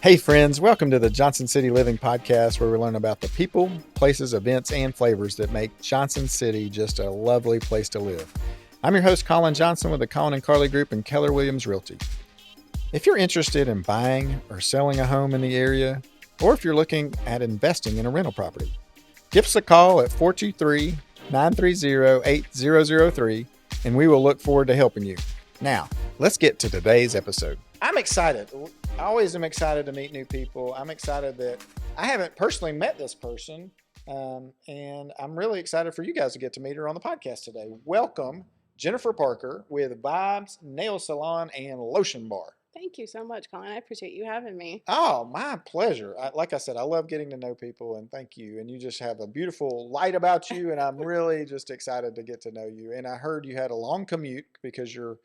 Hey friends, welcome to the Johnson City Living Podcast, where we learn about the people, places, events, and flavors that make Johnson City just a lovely place to live. I'm your host, Colin Johnson, with the Colin and Carly Group and Keller Williams Realty. If you're interested in buying or selling a home in the area, or if you're looking at investing in a rental property, give us a call at 423-930-8003, and we will look forward to helping you. Now, let's get to today's episode. I'm excited. I always am excited to meet new people. I'm excited that I haven't personally met this person, and I'm really excited for you guys to get to meet her on the podcast today. Welcome, Jennifer Parker with Vibes Nail Salon and Lotion Bar. Thank you so much, Colin. I appreciate you having me. Oh, my pleasure. Like I said, I love getting to know people, and thank you. And you just have a beautiful light about you, and I'm really just excited to get to know you. And I heard you had a long commute because you're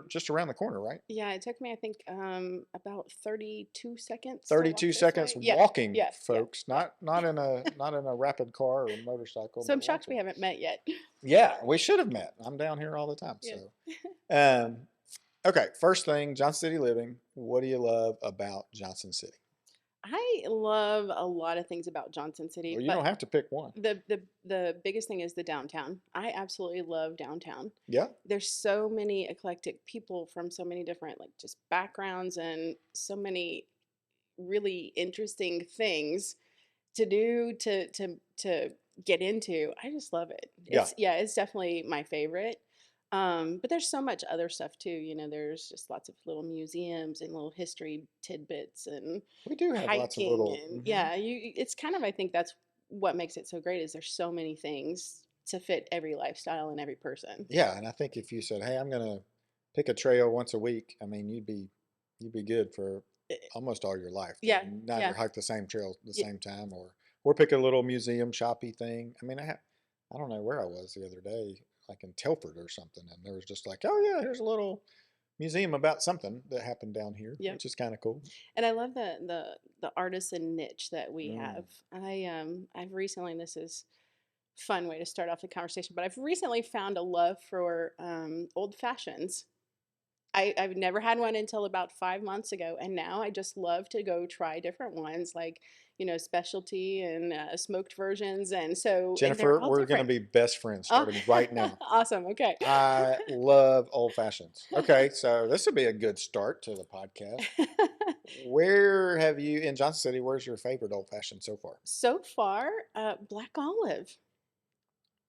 just around the corner, right? Yeah, it took me, I think, about 32 seconds. 32 seconds walking, folks. Yeah. Not in a rapid car or motorcycle. So I'm shocked we haven't met yet. Yeah, we should have met. I'm down here all the time. Yeah. So, okay. First thing, Johnson City Living. What do you love about Johnson City? I love a lot of things about Johnson City. Well, you don't have to pick one. The biggest thing is the downtown. I absolutely love downtown. Yeah. There's so many eclectic people from so many different just backgrounds and so many really interesting things to do to get into. I just love it. It's definitely my favorite. But there's so much other stuff too. You know, there's just lots of little museums and little history tidbits, and we do have lots of little. And, it's kind of, I think that's what makes it so great, is there's so many things to fit every lifestyle and every person. Yeah, and I think if you said, "Hey, I'm gonna pick a trail once a week," I mean, you'd be good for almost all your life. Yeah, Not hike the same trail at the same time, or pick a little museum shoppy thing. I mean, I don't know where I was the other day, like in Telford or something, and there was just like, oh yeah, here's a little museum about something that happened down here, which is kind of cool. And I love the artisan niche that we have. I've recently, and this is a fun way to start off the conversation, but I've recently found a love for old fashions. I've never had one until about 5 months ago, and now I just love to go try different ones, like, specialty and smoked versions. And so, Jennifer, we're going to be best friends starting right now. Awesome. Okay. I love old fashions. Okay, so this would be a good start to the podcast. Where have you, in Johnson City, where's your favorite old fashioned so far? So far, Black Olive.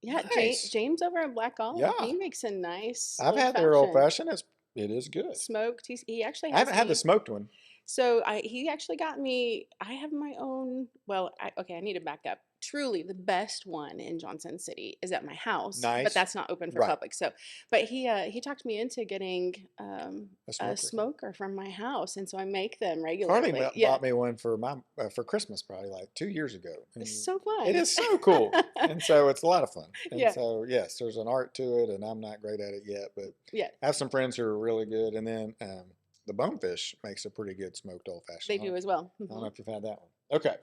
Yeah, nice. James over at Black Olive. Yeah. He makes a nice. I've had their old fashioned. It is good. Smoked. He actually. I haven't had the smoked one. So he actually got me. I have my own. Well, I need to back up. Truly, the best one in Johnson City is at my house. Nice. But that's not open for public. So, but he talked me into getting a smoker from my house, and so I make them regularly. Carly bought me one for for Christmas, probably like 2 years ago. And it's so fun. It is so cool, and so it's a lot of fun. And so yes, there's an art to it, and I'm not great at it yet, but I have some friends who are really good, and then. The Bonefish makes a pretty good smoked old fashioned. They do as well. I don't know if you've had that one. Okay.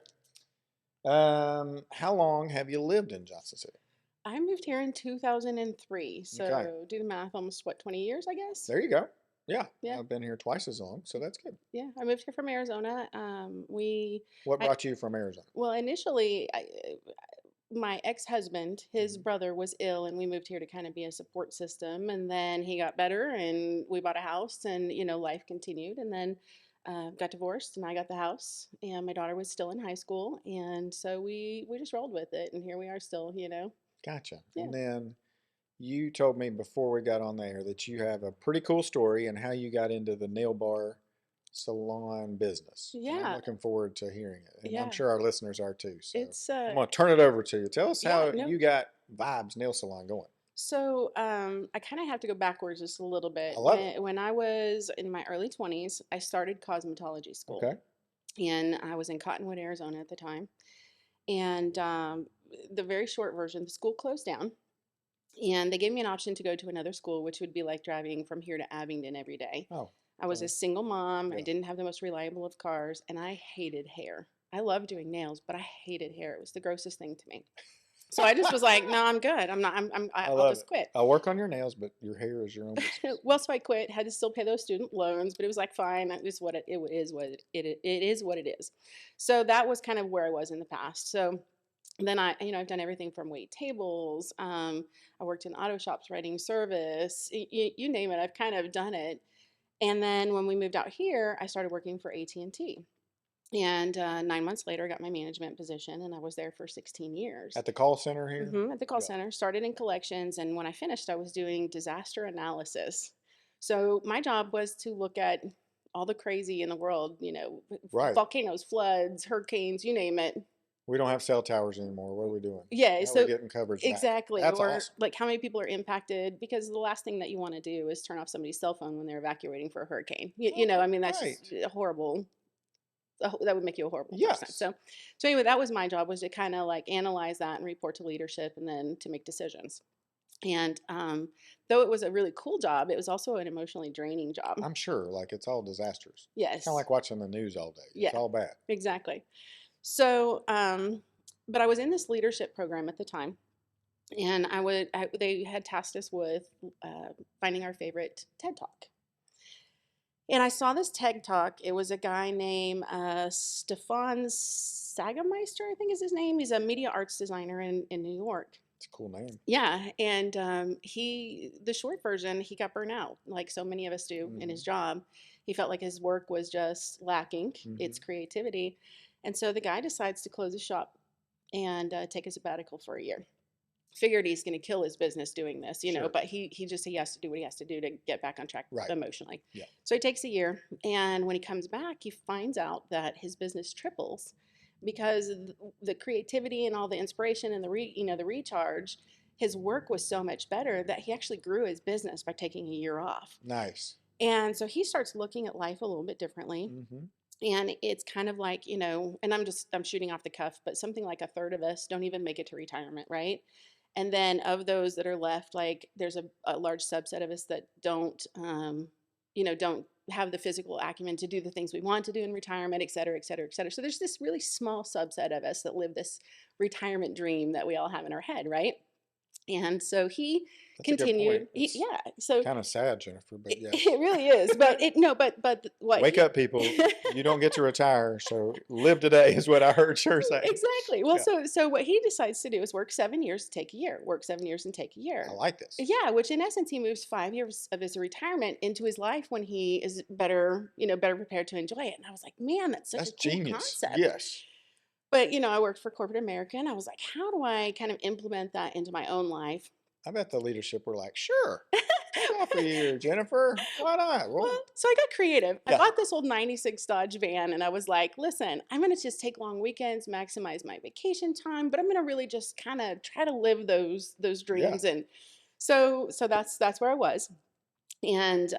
How long have you lived in Johnson City? I moved here in 2003. So do the math, almost 20 years, I guess. There you go. Yeah. I've been here twice as long, so that's good. Yeah, I moved here from Arizona. What brought you from Arizona? Well, initially, my ex-husband, his brother was ill, and we moved here to kind of be a support system. And then he got better, and we bought a house, and life continued. And then got divorced, and I got the house, and my daughter was still in high school, and so we just rolled with it, and here we are still. Gotcha. Yeah. And then you told me before we got on there that you have a pretty cool story and how you got into the nail bar salon business. Yeah. I'm looking forward to hearing it. And I'm sure our listeners are too. So I'm going to turn it over to you. Tell us how you got Vibes Nail Salon going. So I kind of have to go backwards just a little bit. I love it. When I was in my early 20s, I started cosmetology school. Okay. And I was in Cottonwood, Arizona at the time. And the very short version, the school closed down. And they gave me an option to go to another school, which would be like driving from here to Abingdon every day. Oh. I was a single mom. I didn't have the most reliable of cars, and I hated hair. I loved doing nails, but I hated hair. It was the grossest thing to me. So I just was like, no, I'm good. I'm not, I I'll love just it. quit. I'll work on your nails, but your hair is your own business. Well, so I quit, had to still pay those student loans, but it was like, fine, it is what it is, it is what it is. So that was kind of where I was in the past. So then I've done everything from wait tables. I worked in auto shops, writing service, you name it. I've kind of done it. And then when we moved out here, I started working for AT&T. And 9 months later, I got my management position, and I was there for 16 years. At the call center here? At the call center, started in collections, and when I finished, I was doing disaster analysis. So my job was to look at all the crazy in the world, Right. volcanoes, floods, hurricanes, you name it. We don't have cell towers anymore. What are we doing? Yeah, Now so we're getting coverage back. exactly, That's or awesome. like how many people are impacted, because the last thing that you want to do is turn off somebody's cell phone when they're evacuating for a hurricane. I mean, that's Right. just a horrible. That would make you a horrible person. Yes. So anyway, that was my job, was to kind of like analyze that and report to leadership, and then to make decisions. And though it was a really cool job, it was also an emotionally draining job. I'm sure. Like, it's all disasters. Yes. It's kind of like watching the news all day. It's Yeah. all bad. Exactly. So, but I was in this leadership program at the time, and they had tasked us with finding our favorite TED Talk. And I saw this TED Talk. It was a guy named Stefan Sagameister, I think is his name. He's a media arts designer in New York. It's a cool name. Yeah, and the short version, he got burnt out, like so many of us do in his job. He felt like his work was just lacking its creativity. And so the guy decides to close his shop and take a sabbatical for a year. Figured he's going to kill his business doing this, Sure. but he has to do what he has to do to get back on track emotionally. Yeah. So he takes a year, and when he comes back, he finds out that his business triples because the creativity and all the inspiration and the recharge. His work was so much better that he actually grew his business by taking a year off. Nice. And so he starts looking at life a little bit differently. And it's kind of like, and I'm shooting off the cuff, but something like a third of us don't even make it to retirement, right? And then of those that are left, like there's a large subset of us that don't have the physical acumen to do the things we want to do in retirement, et cetera, et cetera, et cetera. So there's this really small subset of us that live this retirement dream that we all have in our head, right? And so he continued. So kind of sad, Jennifer, but yeah, it really is. But what? Wake up, people! You don't get to retire, so live today is what I heard her say. Exactly. Well, so what he decides to do is work 7 years, take a year. Work 7 years and take a year. I like this. Yeah, which in essence he moves 5 years of his retirement into his life when he is better prepared to enjoy it. And I was like, man, that's such a cool genius. Concept. Yes. But I worked for corporate America, and I was like, how do I kind of implement that into my own life? I bet the leadership were like, sure, take off a year, Jennifer. Why not? Well, so I got creative. I bought this old 96 Dodge van, and I was like, listen, I'm going to just take long weekends, maximize my vacation time, but I'm going to really just kind of try to live those dreams. And so that's where I was. And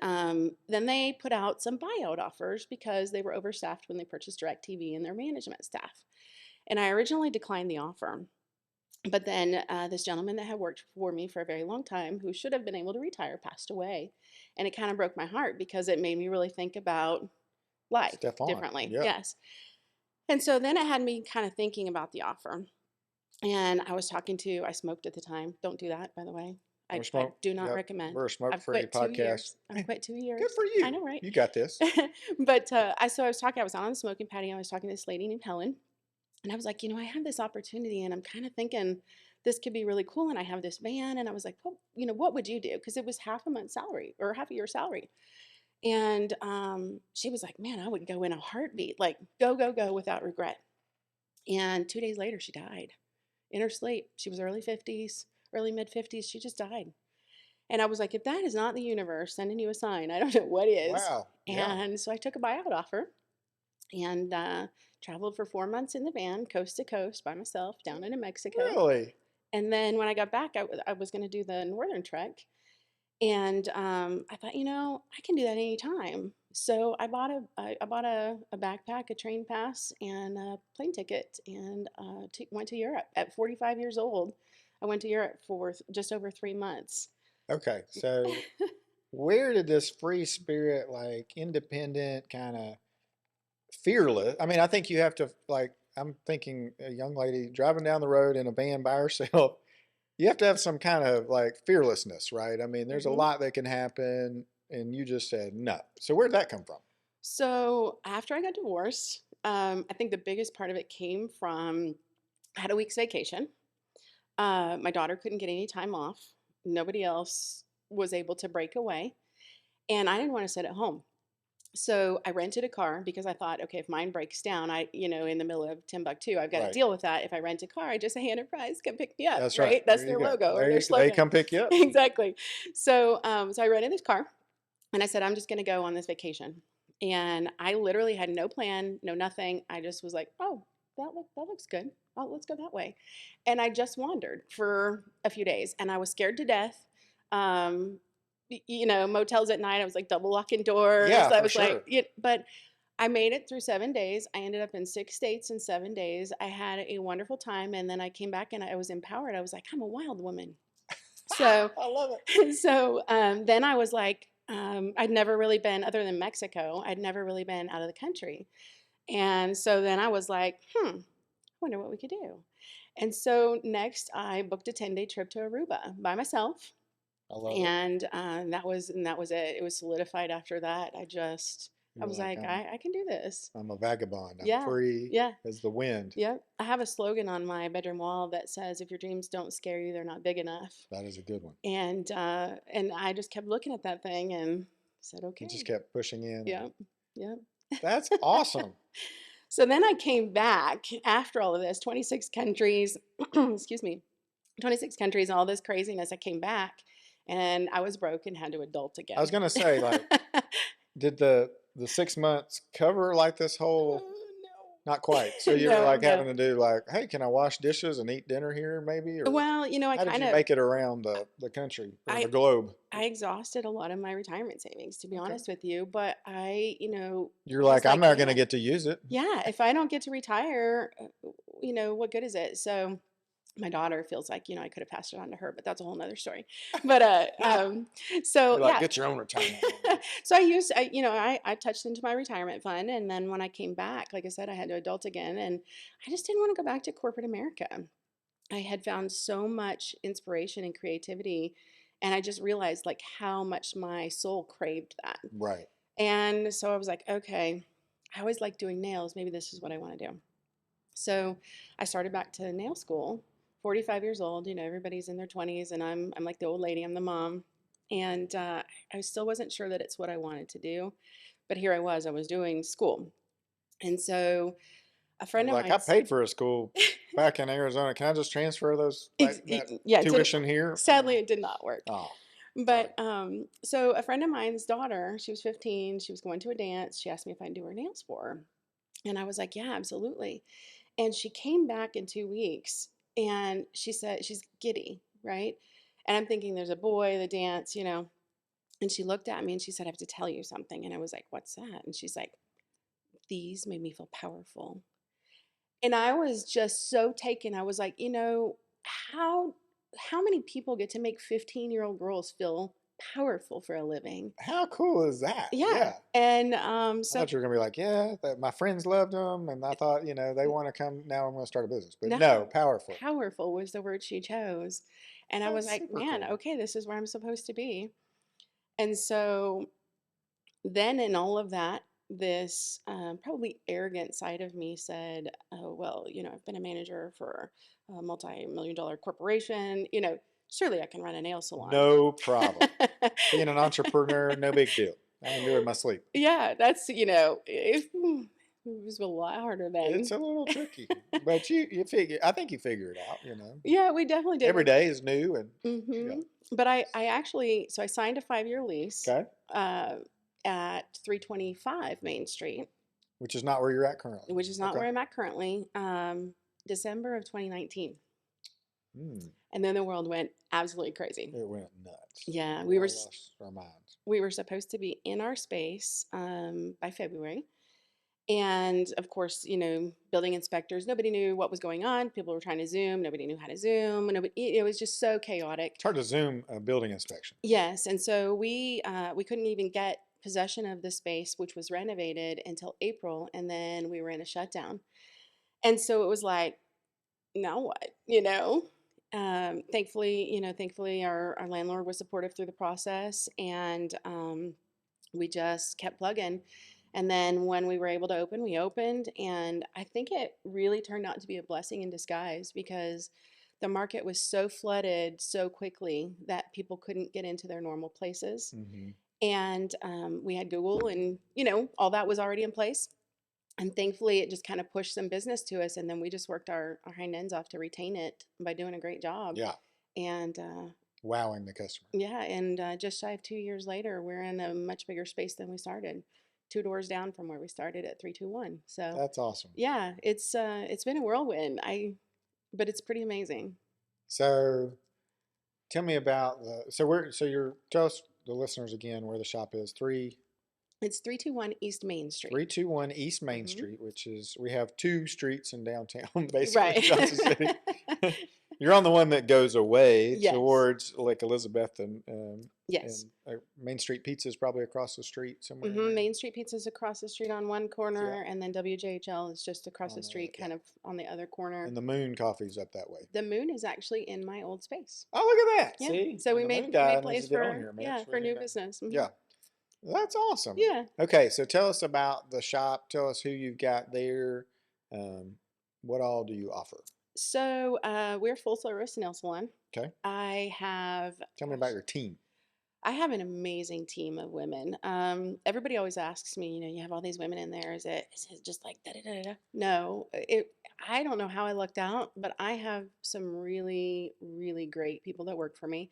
then they put out some buyout offers because they were overstaffed when they purchased DirecTV and their management staff. And I originally declined the offer. But then this gentleman that had worked for me for a very long time, who should have been able to retire, passed away. And it kind of broke my heart because it made me really think about life differently. Yeah. Yes. And so then it had me kind of thinking about the offer. And I smoked at the time. Don't do that, by the way. I do not recommend. We're a smoke-free podcast. I've quit 2 years. Good for you. I know, right? You got this. But I was out on the smoking patio. I was talking to this lady named Helen. And I was like, I have this opportunity, and I'm kind of thinking this could be really cool. And I have this van. And I was like, well, what would you do? Because it was half a month's salary or half a year's salary. And she was like, man, I would go in a heartbeat, like go, go, go without regret. And 2 days later, she died in her sleep. She was early mid 50s. She just died. And I was like, if that is not the universe sending you a sign, I don't know what is. Wow. And so I took a buyout offer and traveled for 4 months in the van, coast to coast by myself down into Mexico. Really? And then when I got back, I was going to do the northern trek. And I thought, I can do that anytime. So I bought a backpack, a train pass, and a plane ticket, and went to Europe. At 45 years old, I went to Europe for just over 3 months. Okay, so where did this free spirit, like independent, kind of fearless? I mean, I think you have to like I'm thinking a young lady driving down the road in a van by herself. You have to have some kind of like fearlessness, right? I mean, there's a Hmm. lot that can happen, and you just said no. So where'd that come from? So after I got divorced, I think the biggest part of it came from I had a week's vacation. My daughter couldn't get any time off. Nobody else was able to break away. And I didn't want to sit at home. So I rented a car because I thought, okay, if mine breaks down, in the middle of Timbuktu, I've got to Right. deal with that. If I rent a car, I just say Enterprise, come pick me up, That's right. right? That's There you their go. logo or There their they slogan. come pick you up. Exactly. So I rented this car and I said, I'm just going to go on this vacation. And I literally had no plan, no nothing. I just was like, oh, that looks good. Oh, let's go that way. And I just wandered for a few days and I was scared to death. Um, motels at night, I was like double locking doors. Yeah, I for was like, sure. but I made it through 7 days. I ended up in 6 states in 7 days. I had a wonderful time. And then I came back and I was empowered. I was like, I'm a wild woman. So I love it. then I was like, I'd never really been, other than Mexico, I'd never really been out of the country. And so then I was like, I wonder what we could do. And so next I booked a 10-day trip to Aruba by myself. I love it. And that was it. It was solidified after that. I You're was like, like, I can do this. I'm a vagabond. I'm Yeah. free Yeah. as the wind. Yep. I have a slogan on my bedroom wall that says, if your dreams don't scare you, they're not big enough. That is a good one. And I just kept looking at that thing and said, You just okay. kept pushing in. Yep. Yep. That's awesome. So then I came back after all of this, 26 countries, excuse me, 26 countries, all this craziness. I came back and I was broke and had to adult again. I was gonna say, like, did the 6 months cover like this whole? Not quite. So you were No, like no. having to do like, hey, can I wash dishes and eat dinner here, maybe? Or Well, I how did kind you of, make it around the country or the I, globe? I exhausted a lot of my retirement savings, to be Okay. honest with you. But You're I was like, I'm like, not gonna man, get to use it. yeah, if I don't get to retire, what good is it? So my daughter feels like, I could have passed it on to her, but that's a whole nother story. But so You're like, yeah. get your own retirement. So I touched into my retirement fund, and then when I came back, like I said, I had to adult again, and I just didn't want to go back to corporate America. I had found so much inspiration and creativity, and I just realized like how much my soul craved that. Right. And so I was like, okay, I always like doing nails. Maybe this is what I want to do. So I started back to nail school, 45 years old. Everybody's in their 20s, and I'm like the old lady, I'm the mom. And I still wasn't sure that it's what I wanted to do. But here I was doing school. And so a friend You're of like, I mine's, paid for a school back in Arizona. Can I just transfer that yeah, tuition here? sadly, it did not work. Oh, sorry. But so a friend of mine's daughter, she was 15, she was going to a dance. She asked me if I'd do her nails for her. And I was like, yeah, absolutely. And she came back in 2 weeks and she said, she's giddy, right? And I'm thinking there's a boy, the dance, And she looked at me and she said, I have to tell you something. And I was like, what's that? And she's like, these made me feel powerful. And I was just so taken. I was like, how how many people get to make 15-year-old girls feel powerful for a living? How cool is that? Yeah. And I so thought you were gonna be like, yeah, that my friends loved them, and I thought, they want to come. Now I'm gonna start a business, but no, no, powerful. powerful was the word she chose. And I was That's like, super man, cool. okay, this is where I'm supposed to be. And so then in all of that, this probably arrogant side of me said, oh, well, I've been a manager for a multi-million dollar corporation. Surely I can run a nail salon. No problem. Being an entrepreneur, no big deal. I can do it in my sleep. Yeah, that's, it was a lot harder then. It's a little tricky, but you figure. I think you figure it out. Yeah, we definitely did. Every day is new, and Mm-hmm. But I actually, so I signed a 5-year lease okay, at 325 Main Street, which is not where you're at currently. which is not Okay. where I'm at currently, December of 2019. Mm, And then the world went absolutely crazy. it went nuts. Yeah, We lost our minds. we were supposed to be in our space by February. And of course, building inspectors, nobody knew what was going on. People were trying to Zoom. Nobody knew how to Zoom. It was just so chaotic. It's hard to Zoom a building inspection. Yes. And so we couldn't even get possession of the space, which was renovated, until April. And then we were in a shutdown. And so it was like, now what, thankfully our landlord was supportive through the process, and we just kept plugging. And then when we were able to open, we opened, and I think it really turned out to be a blessing in disguise, because the market was so flooded so quickly that people couldn't get into their normal places. Mm-hmm. And we had Google, and all that was already in place. And thankfully it just kind of pushed some business to us, and then we just worked our hind ends off to retain it by doing a great job. Yeah. And Wowing the customer. yeah, and just shy of 2 years later, we're in a much bigger space than we started, 2 doors down from where we started at 321. So That's awesome. yeah, it's been a whirlwind. But it's pretty amazing. So tell me about tell us, the listeners, again, where the shop is. It's 321 East Main Street. 321 East Main Street, which is, we have two streets in downtown, basically, Right. Johnson City. You're on the one that goes away Yes. towards Lake Elizabeth, and Yes. Main Street Pizza is probably across the street somewhere. Main Street Pizza is across the street on one corner, and then WJHL is just across the street, kind of on the other corner. And the Moon Coffee's up that way. The Moon is actually in my old space. Oh, look at that! Yeah. See, so we made place for new back. business. Mm-hmm. Yeah, that's awesome. Yeah. Okay, so tell us about the shop. Tell us who you've got there. What all do you offer? So we're full service nail salon. Okay. Tell me about your team. I have an amazing team of women. Everybody always asks me, you have all these women in there. Is it just like da da da da? No, I don't know how I lucked out, but I have some really, really great people that work for me.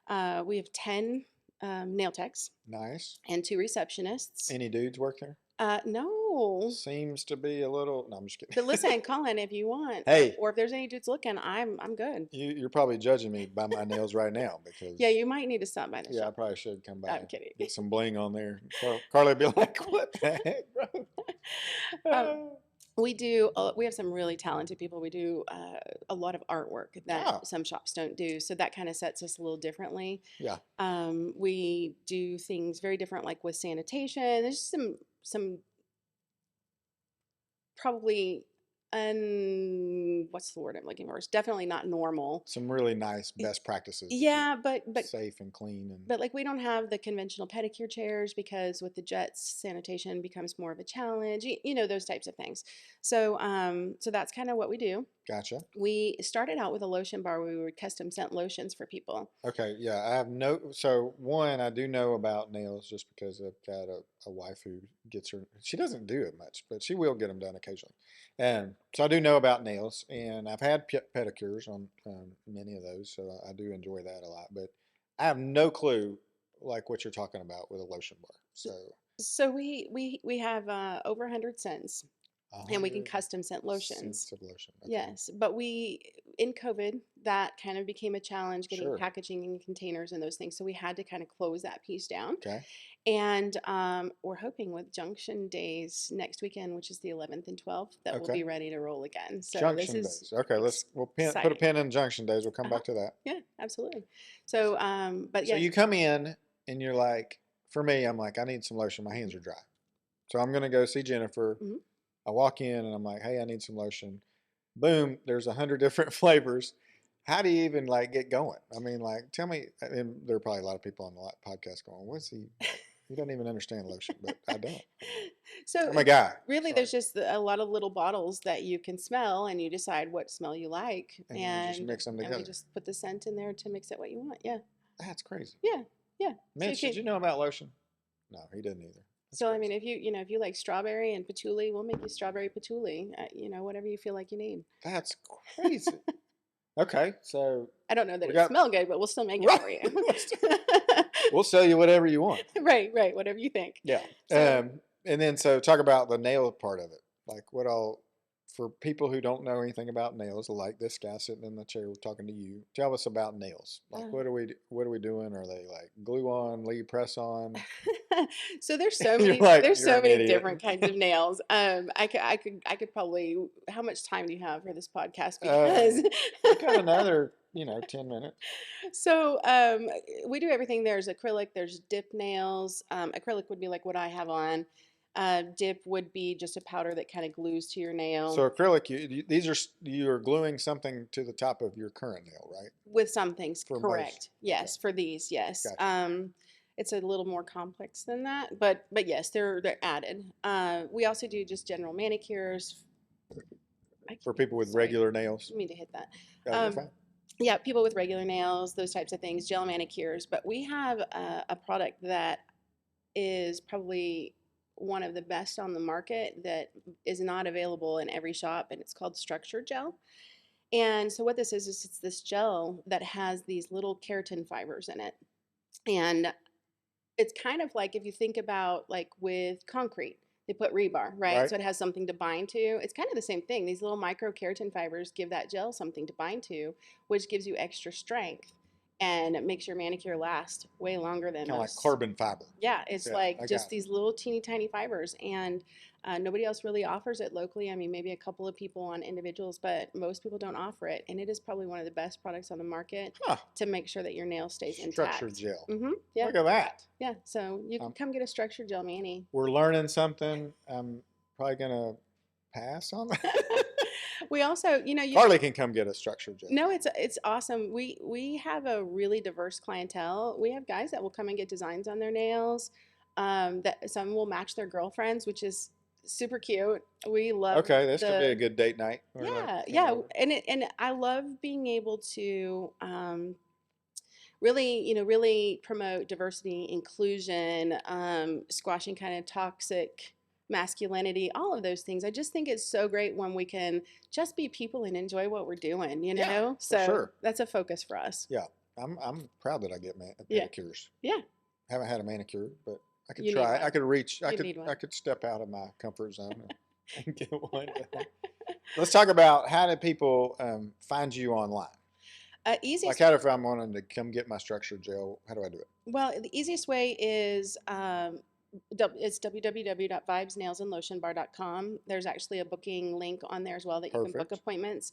We have 10 nail techs. Nice. And 2 receptionists. Any dudes work there? No. Seems to be a little. No, I'm just kidding. But listen, Colin, if you want, hey, or if there's any dudes looking, I'm good. You're probably judging me by my nails right now, because yeah, you might need to stop by the shop. I probably should come by. I'm kidding. Get some bling on there. Carly would be like, "What the heck, bro?" We do. We have some really talented people. We do a lot of artwork that some shops don't do, so that kind of sets us a little differently. Yeah. We do things very different, like with sanitation. There's some probably what's the word I'm looking for? It's definitely not normal. Some really nice best practices. Yeah, but safe and clean, but like, we don't have the conventional pedicure chairs, because with the jets, sanitation becomes more of a challenge. Those types of things. So so that's kind of what we do. Gotcha. We started out with a lotion bar where we would custom scent lotions for people. Okay, yeah, I do know about nails, just because I've got a wife who gets her. She doesn't do it much, but she will get them done occasionally. And so I do know about nails, and I've had pedicures on many of those, so I do enjoy that a lot. But I have no clue, like, what you're talking about with a lotion bar. So we have over 100 scents. And we can custom scent lotions. Scents of lotion. Okay. Yes, but in COVID, that kind of became a challenge, getting packaging in containers and those things. So we had to kind of close that piece down. Okay. And we're hoping with Junction Days next weekend, which is the 11th and 12th, that we'll be ready to roll again. So Junction Days. Okay, we'll put a pin in Junction Days. We'll come back to that. Yeah, absolutely. So, but yeah. So you come in and you're like, for me, I'm like, I need some lotion. My hands are dry. So I'm going to go see Jennifer. Mm-hmm. I walk in and I'm like, hey, I need some lotion. Boom, there's 100 different flavors. How do you even get going? I mean, tell me. And there are probably a lot of people on the podcast going, what's he? He doesn't even understand lotion, but I don't. So I'm a guy. Really, there's just a lot of little bottles that you can smell, and you decide what smell you like, and you just mix them together. And we just put the scent in there to mix it what you want. Yeah. That's crazy. Yeah. Mitch, did you know about lotion? No, he didn't either. So I mean, if you like strawberry and patchouli, we'll make you strawberry patchouli. Whatever you feel like you need. That's crazy. Okay, so I don't know that it smell good, but we'll still make it for you. We'll sell you whatever you want. Right, whatever you think. Yeah. And then talk about the nail part of it. Like, what all, for people who don't know anything about nails, like this guy sitting in the chair talking to you, tell us about nails. Like, what are we doing? Are they like glue on, lead press on? So there's so many different kinds of nails. I could probably. How much time do you have for this podcast? Because I've got another 10 minutes. So we do everything. There's acrylic. There's dip nails. Acrylic would be like what I have on. Dip would be just a powder that kind of glues to your nail. So acrylic, you're gluing something to the top of your current nail, right? With some things, For correct. most. Yes, for these, yes. Gotcha. It's a little more complex than that, but yes, they're added. We also do just general manicures. For people with Sorry, regular nails. didn't mean to hit that. You're fine. Yeah, people with regular nails, those types of things, gel manicures. But we have a product that is probably one of the best on the market that is not available in every shop, and it's called Structure Gel. And so what this is it's this gel that has these little keratin fibers in it. And it's kind of like if you think about like with concrete, they put rebar, right? Right. So it has something to bind to. It's kind of the same thing. These little micro keratin fibers give that gel something to bind to, which gives you extra strength and it makes your manicure last way longer than Kind of like most. carbon fiber. Yeah, it's Yeah, like I just got it. these little teeny tiny fibers, and nobody else really offers it locally. I mean, maybe a couple of people on individuals, but most people don't offer it. And it is probably one of the best products on the market Huh. to make sure that your nail stays intact. Structured gel. Yeah. Look at that. Yeah. So you can come get a structured gel mani. We're learning something. I'm probably gonna pass on that. We also, Carly can come get a structured gel. No, it's awesome. We have a really diverse clientele. We have guys that will come and get designs on their nails. That some will match their girlfriends, which is super cute. We love. Okay, this could be a good date night. Yeah. And I love being able to really promote diversity, inclusion, squashing kind of toxic masculinity, all of those things. I just think it's so great when we can just be people and enjoy what we're doing, Yeah, so for sure. that's a focus for us. Yeah, I'm proud that I get manicures. Yeah. Haven't had a manicure, but I could You try. need one. I could reach. need one. I could step out of my comfort zone and get one. Let's talk about how do people find you online? Easiest. Like how if I'm wanting to come get my structured gel, how do I do it? Well, the easiest way is it's www.vibesnailsandlotionbar.com. There's actually a booking link on there as well that you can book Perfect. appointments.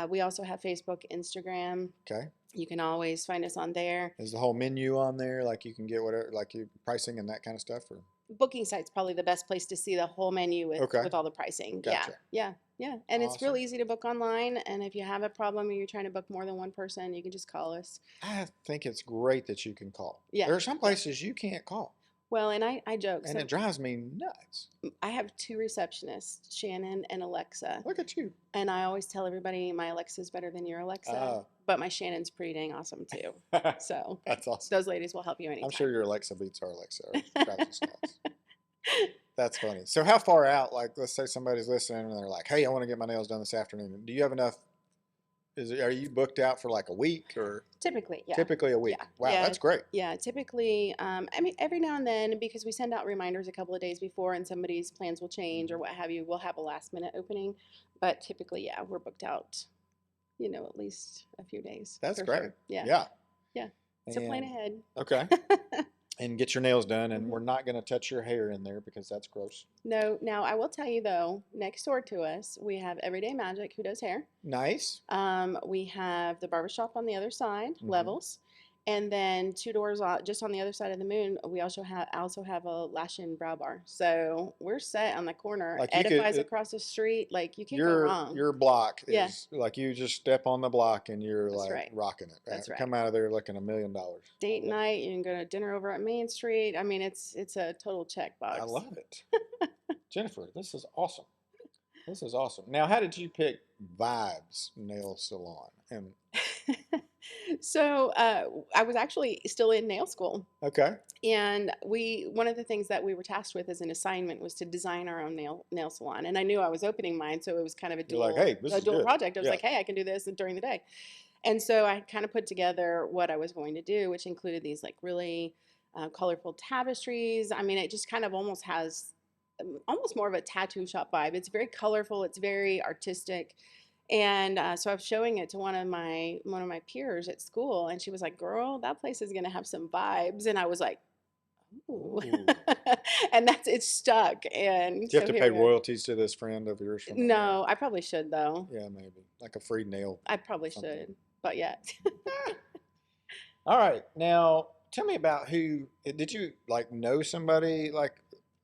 We also have Facebook, Instagram. Okay. You can always find us on there. Is the whole menu on there? Like you can get whatever, like you pricing and that kind of stuff, or Booking site's probably the best place to see the whole menu with all the pricing. Gotcha. Yeah. And it's real Awesome. easy to book online. And if you have a problem or you're trying to book more than one person, you can just call us. I think it's great that you can call. Yeah. There are some places you can't call. Well, and I joke. And it drives me nuts. I have two receptionists, Shannon and Alexa. Look at you. And I always tell everybody my Alexa's better than your Alexa. But my Shannon's pretty dang awesome too. So that's awesome. Those ladies will help you anytime. I'm sure your Alexa beats our Alexa. It drives us nuts. That's funny. So how far out, like let's say somebody's listening and they're like, hey, I want to get my nails done this afternoon. Do you have enough? Are you booked out for like a week or? Typically, yeah. Typically a week. Yeah. Wow, Yeah. That's great. Yeah, typically, I mean, every now and then, because we send out reminders a couple of days before and somebody's plans will change or what have you, we'll have a last minute opening. But typically, yeah, we're booked out, at least a few days. That's for great. Sure. Yeah. Yeah. So plan ahead. Okay. And get your nails done, and we're not going to touch your hair in there because that's gross. No. Now, I will tell you, though, next door to us, we have Everyday Magic, who does hair. Nice. We have the barbershop on the other side, Levels. And then 2 doors just on the other side of the moon, we also have a Lash and Brow Bar. So we're set on the corner. Like Edifies across the street. Like, you can't go wrong. Your block is like you just step on the block and you're That's like right. rocking it. That's right. Come out of there looking $1 million. Date night, you can go to dinner over at Main Street. I mean, it's a total check box. I love it. Jennifer, this is awesome. This is awesome. Now, how did you pick Vibes Nail Salon? And So I was actually still in nail school. okay. And one of the things that we were tasked with as an assignment was to design our own nail salon. And I knew I was opening mine, so it was kind of a dual project. I was like, hey, I can do this during the day. And so I kind of put together what I was going to do, which included these like really colorful tapestries. I mean, it just kind of almost has more of a tattoo shop vibe. It's very colorful. It's very artistic. And so I was showing it to one of my peers at school, and she was like, "Girl, that place is gonna have some vibes." And I was like, "Ooh," and it's stuck. And do you have to pay royalties to this friend of yours? No, I probably should though. Yeah, maybe like a free nail. I probably should, but yeah. All right, now tell me about did you like know somebody like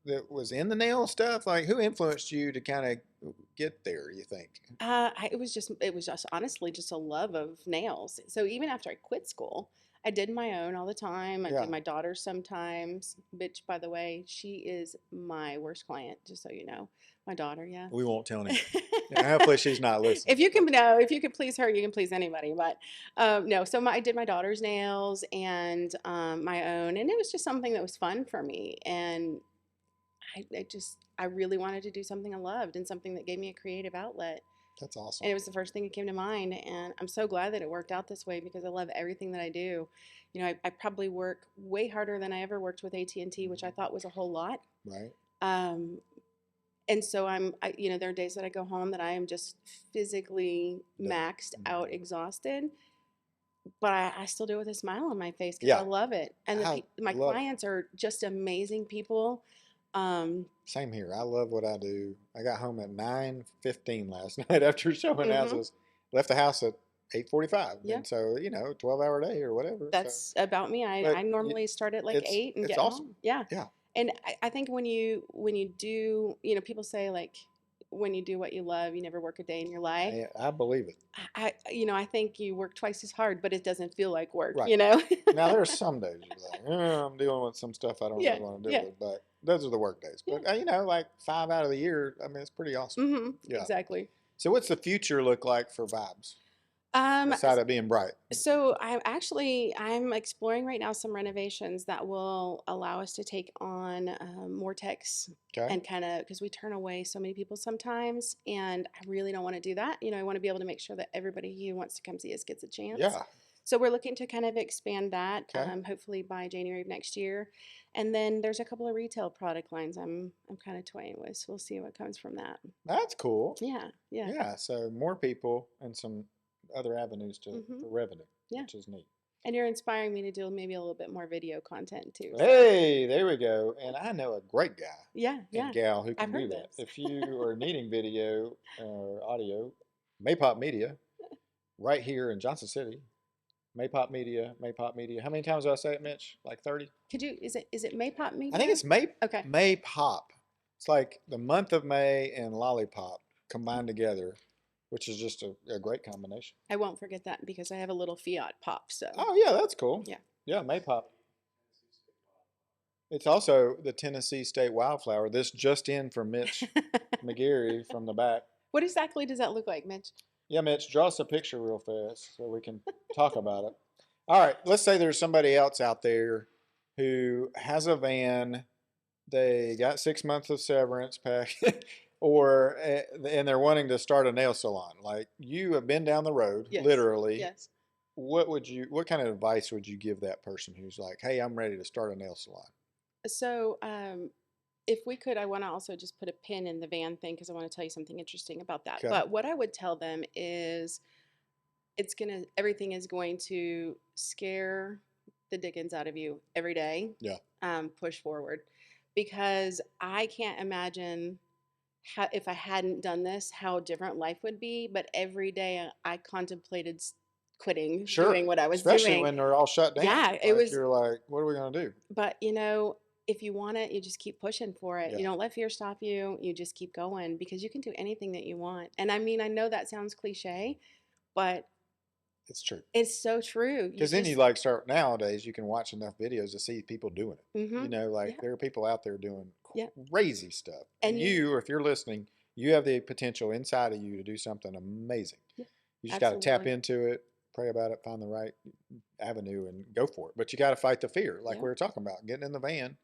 that was in the nail stuff? Like, who influenced you to kind of get there, you think? It was just honestly just a love of nails. So even after I quit school, I did my own all the time. I Yeah. do my daughter's sometimes. Bitch, by the way, she is my worst client, just so you know. My daughter, yeah. We won't tell anyone. Yeah, hopefully she's not listening. If you can no, if you could please her, you can please anybody. But no, so I did my daughter's nails and my own, and it was just something that was fun for me. And I really wanted to do something I loved and something that gave me a creative outlet. That's awesome. And it was the first thing that came to mind. And I'm so glad that it worked out this way because I love everything that I do. You know, I probably work way harder than I ever worked with AT&T, which I thought was a whole lot. Right. And so you know, there are days that I go home that I am just physically maxed out, exhausted. But I still do it with a smile on my face because I love it. And my clients are just amazing people. Same here. I love what I do. I got home at 9:15 last night after showing houses. Left the house at 8:45. Yeah. And so, you know, 12-hour day or whatever. That's about me. I normally start at like 8 and get awesome. home. Yeah. Yeah. And I think when you do, you know, people say like when you do what you love, you never work a day in your life. I believe it. I think you work twice as hard, but it doesn't feel like work, right. you know? Now, there's some days you're like, I'm dealing with some stuff I don't really want to deal with, but those are the work days. But, you know, like 5 out of the year, I mean, it's pretty awesome. Mm-hmm. Yeah. Exactly. So what's the future look like for Vibes? Aside of being bright. So I'm exploring right now some renovations that will allow us to take on more techs and kind of because we turn away so many people sometimes, and I really don't want to do that. You know, I want to be able to make sure that everybody who wants to come see us gets a chance. Yeah. So we're looking to kind of expand that, hopefully by January of next year, and then there's a couple of retail product lines I'm kind of toying with. So we'll see what comes from that. That's cool. Yeah. Yeah. Yeah. So more people and some other avenues for revenue, which is neat. And you're inspiring me to do maybe a little bit more video content too. So. Hey, there we go. And I know a great guy and gal who can do that. If you are needing video or audio, Maypop Media, right here in Johnson City. Maypop Media. How many times did I say it, Mitch? Like 30? Is it Maypop Media? I think it's Maypop. It's like the month of May and Lollipop combined together, which is just a great combination. I won't forget that because I have a little Fiat pop. So. Oh yeah, that's cool. Yeah. Yeah, Maypop. It's also the Tennessee State Wildflower. This just in from Mitch McGarry from the back. What exactly does that look like, Mitch? Yeah, Mitch, draw us a picture real fast so we can talk about it. All right, let's say there's somebody else out there who has a van. They got 6 months of severance pack. And they're wanting to start a nail salon. Like you have been down the road, literally. Yes. What kind of advice would you give that person who's like, hey, I'm ready to start a nail salon? So, if we could, I want to also just put a pin in the van thing because I want to tell you something interesting about that. Okay. But what I would tell them is everything is going to scare the dickens out of you every day. Yeah. Push forward because I can't imagine if I hadn't done this, how different life would be. But every day I contemplated quitting, doing what I was doing. Especially when they're all shut down. Yeah, it was. You're like, what are we going to do? But, you know, if you want it, you just keep pushing for it. Yeah. You don't let fear stop you. You just keep going because you can do anything that you want. And I mean, I know that sounds cliche, but it's true. It's so true. Because then you start nowadays, you can watch enough videos to see people doing it. Mm-hmm. You know, there are people out there doing crazy stuff. And you, if you're listening, you have the potential inside of you to do something amazing. Yeah, you just got to tap into it, pray about it, find the right avenue, and go for it. But you got to fight the fear, like we were talking about, getting in the van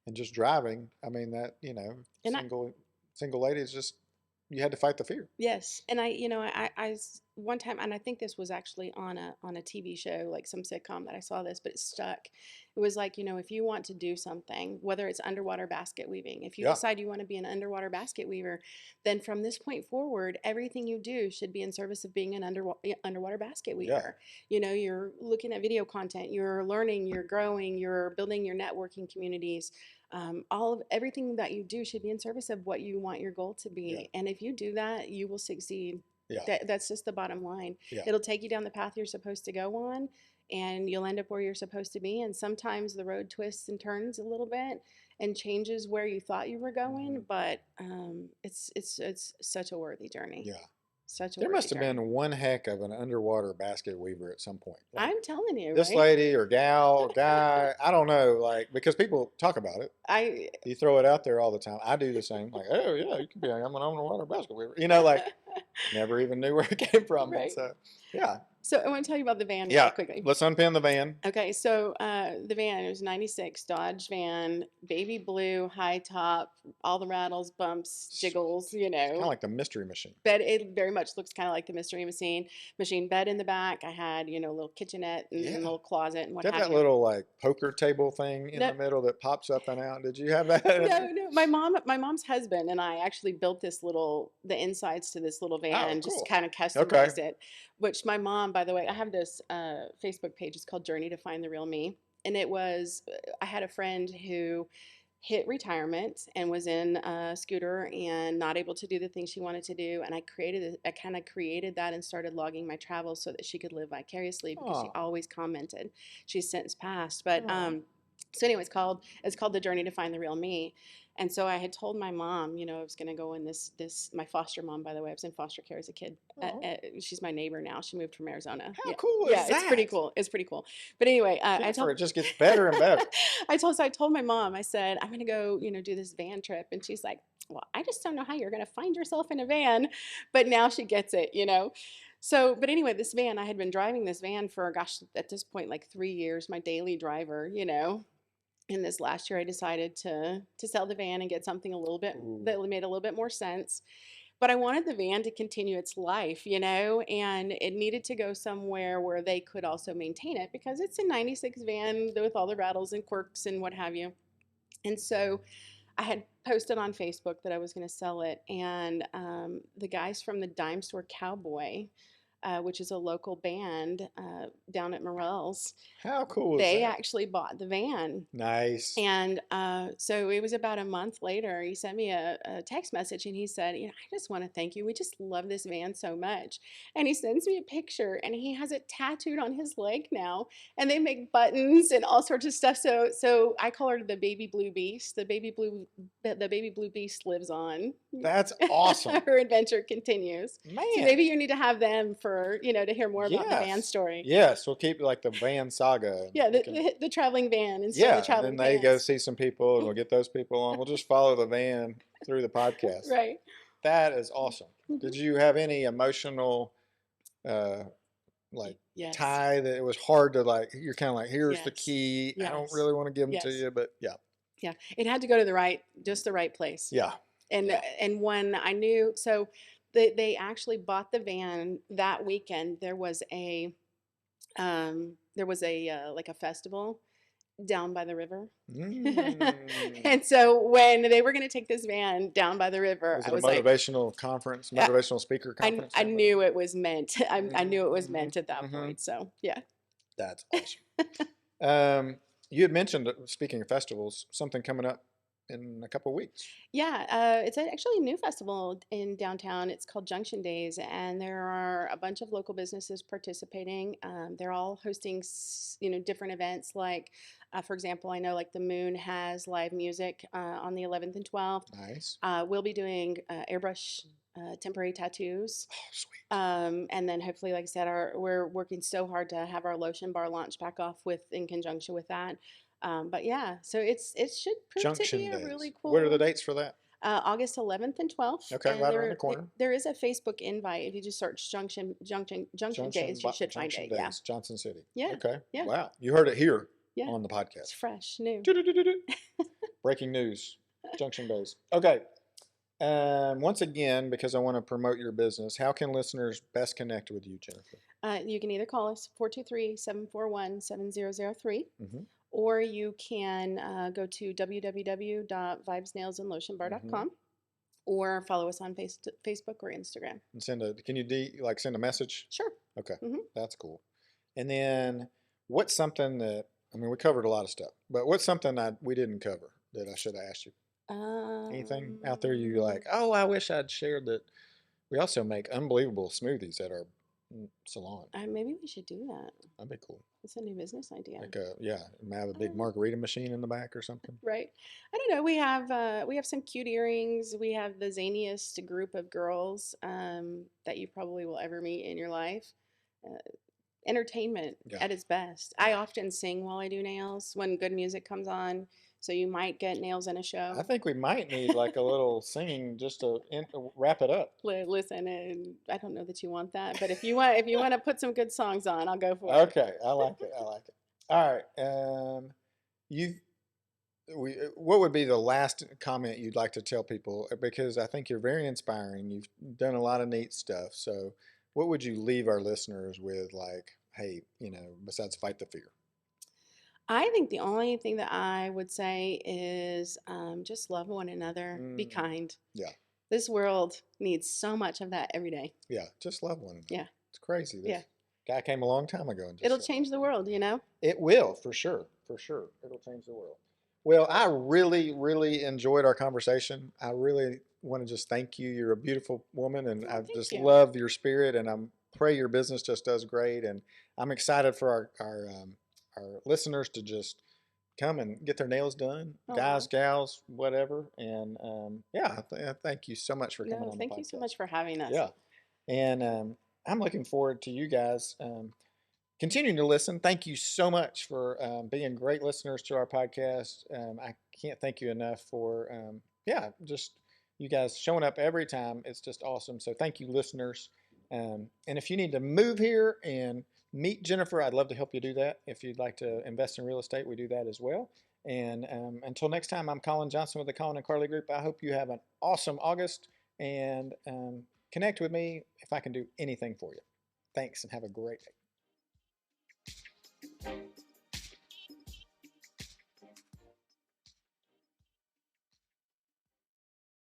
and just driving. I mean, that, you know, single lady is just, you had to fight the fear. Yes. And I one time, and I think this was actually on a TV show, like some sitcom that I saw this, but it stuck. It was like, you know, if you want to do something, whether it's underwater basket weaving, if you decide you want to be an underwater basket weaver, then from this point forward, everything you do should be in service of being an underwater basket weaver. Yeah. You know, you're looking at video content, you're learning, you're growing, you're building your networking communities. Everything that you do should be in service of what you want your goal to be. Yeah. And if you do that, you will succeed. Yeah. That's just the bottom line. Yeah. It'll take you down the path you're supposed to go on. and you'll end up where you're supposed to be. And sometimes the road twists and turns a little bit and changes where you thought you were going, but it's such a worthy journey. Yeah. Such a There worthy must have journey. been one heck of an underwater basket weaver at some point. Like, I'm telling you, this right? lady or gal, guy, I don't know, like, because people talk about it. I You throw it out there all the time. I do the same. Like, oh yeah, you could be. I'm an underwater basket weaver. You know, like never even knew where it came from. right. So yeah, So I want to tell you about the van yeah. really quickly. Let's unpin the van. Okay, so the van, it was 96 Dodge van, baby blue, high top, all the rattles, bumps, jiggles, Kind of like the mystery machine. Bed, it very much looks kind of like the mystery machine. Bed in the back. I had, a little kitchenette and a little closet and what Did have that you. little like poker table thing in No, the middle that pops up and out? Did you have that? no. My mom's husband and I actually built the insides to this little van, just cool. kind of customized it. Which my mom, by the way, I have this Facebook page. It's called Journey to Find the Real Me, and I had a friend who hit retirement and was in a scooter and not able to do the things she wanted to do, and I kind of created that and started logging my travels so that she could live vicariously, because she always commented. She's since passed, but so anyway, it's called The Journey to Find the Real Me. And so I had told my mom, I was going to go in this my foster mom, by the way. I was in foster care as a kid. She's my neighbor now. She moved from Arizona. How cool is that? It's pretty cool. It's pretty cool. But anyway, I told it just gets better and better. I told my mom, I said, I'm going to go, do this van trip. And she's like, well, I just don't know how you're going to find yourself in a van. But now she gets it, So, but anyway, this van, I had been driving this van for, gosh, at this point, like 3 years, my daily driver, And this last year I decided to sell the van and get something that made a little bit more sense. But I wanted the van to continue its life, and it needed to go somewhere where they could also maintain it, because it's a 96 van with all the rattles and quirks and what have you. And so I had posted on Facebook that I was going to sell it, and the guys from the Dime Store Cowboy, which is a local band down at Morel's. How cool is They that? actually bought the van. Nice. And so it was about a month later, he sent me a text message, and he said, I just want to thank you. We just love this van so much. And he sends me a picture, and he has it tattooed on his leg now. And they make buttons and all sorts of stuff. So I call her the Baby Blue Beast. The Baby Blue Beast lives on. That's awesome. Her adventure continues. Man. So maybe you need to have them for, to hear more about the van story. Yes, we'll keep like the van saga. Yeah, the traveling van instead of the traveling and then they go see some people, and we'll get those people on. We'll just follow the van through the podcast. Right. That is awesome. Did you have any emotional tie that it was hard to you're kind of like, here's the key. I don't really want to give them to you, but yeah. Yeah, it had to go to the right place. Yeah. And when I knew, so they actually bought the van that weekend. There was a like a festival down by the river. And so when they were going to take this van down by the river, was it a motivational conference, motivational speaker conference? I knew it was meant. I knew it was meant at that point. So yeah. That's awesome. You had mentioned, speaking of festivals, something coming up in a couple of weeks. Yeah, it's actually a new festival in downtown. It's called Junction Days, and there are a bunch of local businesses participating. They're all hosting, different events. Like, for example, I know like the Moon has live music on the 11th and 12th. Nice. We'll be doing airbrush temporary tattoos. Oh, sweet. And then hopefully, like I said, we're working so hard to have our Lotion bar launch back off in conjunction with that. But yeah, so it should prove Junction to be Days. a really cool. What are the dates for that? August 11th and 12th. Okay, and right around the corner. There is a Facebook invite. If you just search Junction Days, you should find it. Yeah. Johnson City. Yeah. Okay. Yeah. Wow. You heard it here Yeah. on the It's podcast. fresh, new. Breaking news. Junction Days. Okay. Once again, because I want to promote your business, how can listeners best connect with you, Jennifer? You can either call us 423-741-7003. Mm-hmm. Or you can go to www.vibesnailsandlotionbar.com or follow us on Facebook or Instagram. And can you send a message? Sure. Okay, that's cool. And then what's something that, we covered a lot of stuff, but what's something we didn't cover that I should have asked you? Anything out there you like, oh, I wish I'd shared that? We also make unbelievable smoothies at our salon. Maybe we should do that. That'd be cool. It's a new business idea. Like have a big margarita machine in the back or something. Right. I don't know. We have some cute earrings. We have the zaniest group of girls that you probably will ever meet in your life. Uh, Entertainment at its best. I often sing while I do nails when good music comes on. So you might get nails in a show. I think we might need like a little singing just to wrap it up. Listen, and I don't know that you want that, but if you want to put some good songs on, I'll go for it. Okay, I like it. I like it. All right. What would be the last comment you'd like to tell people? Because I think you're very inspiring. You've done a lot of neat stuff. So, what would you leave our listeners with? Like, hey, besides fight the fear. I think the only thing that I would say is just love one another. Be kind. Yeah. This world needs so much of that every day. Yeah, just love one another. Yeah. It's crazy. This guy came a long time ago. And it'll change the world, It will, for sure. For sure. It'll change the world. Well, I really, really enjoyed our conversation. I really want to just thank you. You're a beautiful woman, and I just love your spirit, and I pray your business just does great. And I'm excited for our listeners to just come and get their nails done, guys, gals, whatever. And thank you so much for coming on the podcast. Thank you so much for having us. Yeah, and I'm looking forward to you guys continuing to listen. Thank you so much for being great listeners to our podcast. I can't thank you enough for just you guys showing up every time. It's just awesome. So thank you, listeners. And if you need to move here and meet Jennifer, I'd love to help you do that. If you'd like to invest in real estate, we do that as well. And until next time, I'm Colin Johnson with the Colin and Carly Group. I hope you have an awesome August, and connect with me if I can do anything for you. Thanks, and have a great day.